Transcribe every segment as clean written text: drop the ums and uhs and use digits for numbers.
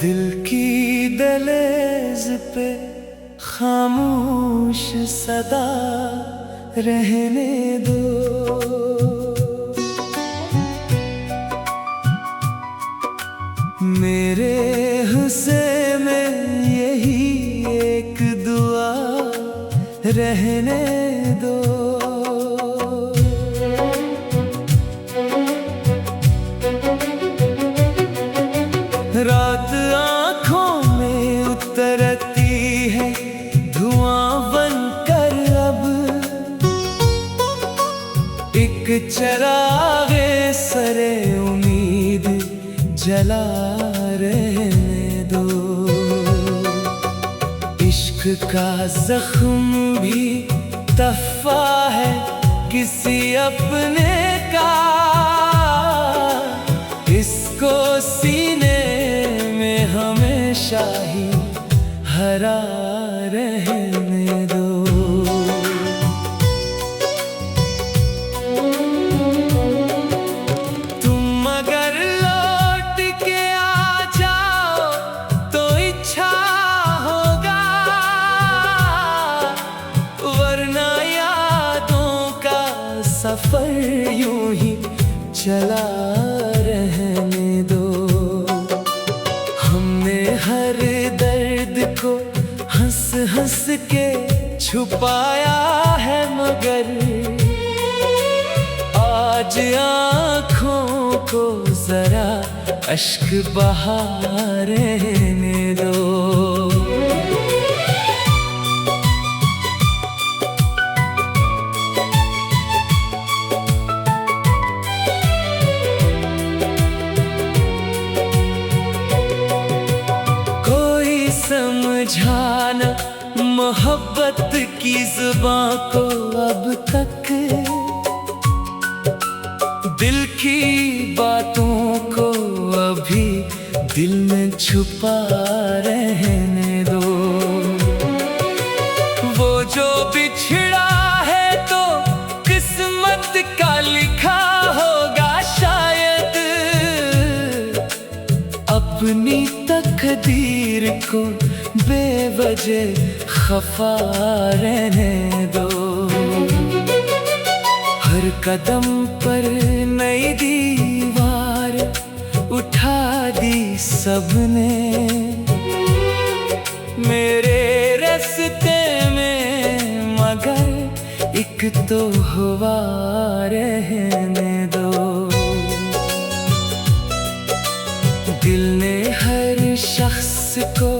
दिल की दहलीज पे खामोश सदा रहने दो। मेरे हुस्न में यही एक दुआ रहने दो। रात आँखों में उतरती है धुआं बनकर अब, एक चिरागे सरे उम्मीद जला रहने दो। इश्क का जख्म भी तहफा है किसी अपने का, इसको सीने में हमेशा ही हरा रहने दो। तुम अगर लौट के आ जाओ तो इच्छा होगा, वरना यादों का सफर यूं ही चला रहने दो। हमने हर दर्द को हंस हंस के छुपाया है, मगर आज आँखों को जरा अश्क बहा रहने दो। समझाना मोहब्बत की जुबां को अब तक, दिल की बातों को अभी दिल में छुपा रहने दो। वो जो बिछड़ा है तो किस्मत का लिखा होगा शायद, अपनी तकदीर को बेवजह खफा रहने दो। हर कदम पर नई दीवार उठा दी सबने, मेरे रास्ते में मगर एक तो हुआ रहने दो। दिल ने हर शख्स को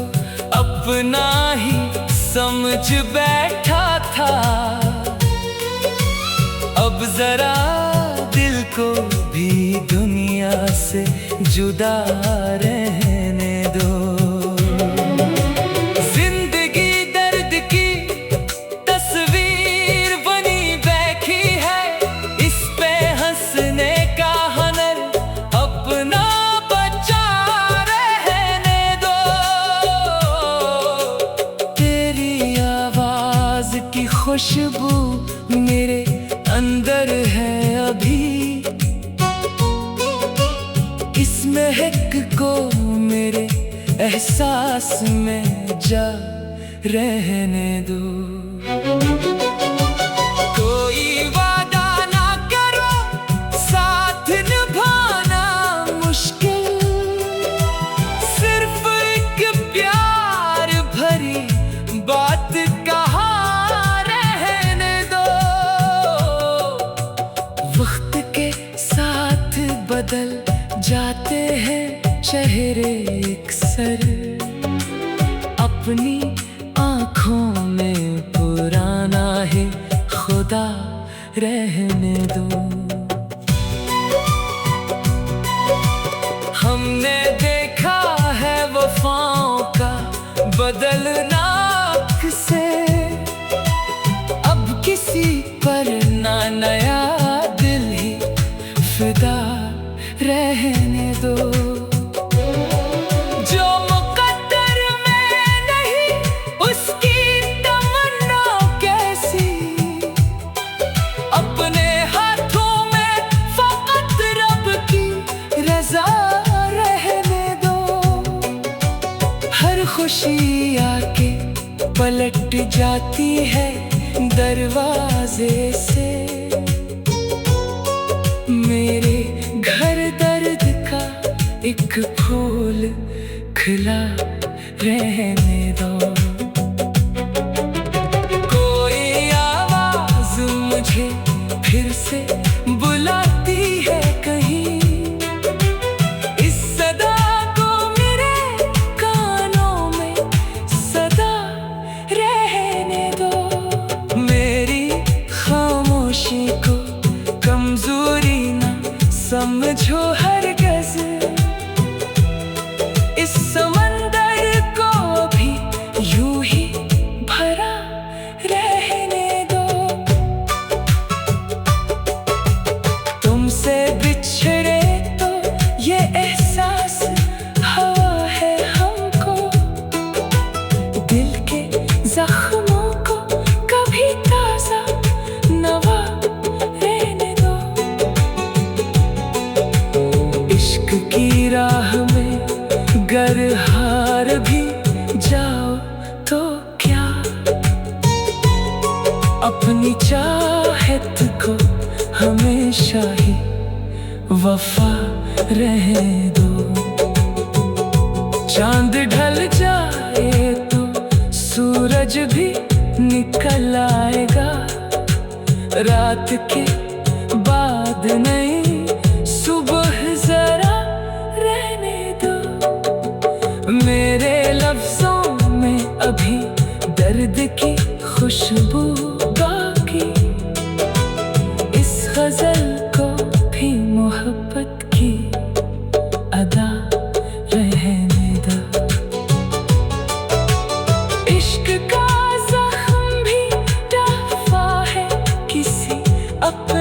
अपना ही समझ बैठा था, अब जरा दिल को भी दुनिया से जुदा रहने दो। जिंदगी दर्द की तस्वीर बनी बैठी है, इस पे हंसने का हुनर अपना बचा रहने दो। तेरी आवाज की खुशबू मेरे अंदर है अभी, इस महक को मेरे एहसास में जा रहने दो। कोई वादा ना करो साथ निभाना मुश्किल, सिर्फ एक प्यार भरी बात कहा रहने दो। वक्त के साथ बदल जाते हैं चेहरे अक्सर, अपनी आँखों में पुराना है खुदा रहने दो। हमने देखा है वफाओं का बदलना अक्सर, अब किसी पर ना नया खुशी आके पलट जाती है दरवाजे से। मेरे घर दर्द का एक फूल खिला रहने दो। कोई आवाज मुझे फिर से बुलाती है कहीं, इस सदा को मेरे कानों में सदा रहने दो। मेरी खामोशी को कमजोरी ना समझो हरगिज़, इस समंदर को भी यूं ही भरा रहने दो। तुमसे बिछड़े तो ये एहसास हवा है हमको, दिल के जख्मों को कभी ताजा नवा रहने दो। इश्क की राह में गर हार भी जाओ तो क्या, अपनी चाहत को हमेशा ही वफा रहने दो। चांद ढल जाए तो सूरज भी निकल आएगा, रात के बाद नहीं सुबह जरा रहने दो। मेरे लफ्जों में अभी दर्द की खुशबू बाकी, इस गजल को भी मोहब्बत की अदा रहने दो। इश्क का जख्म भी दफा है किसी अपने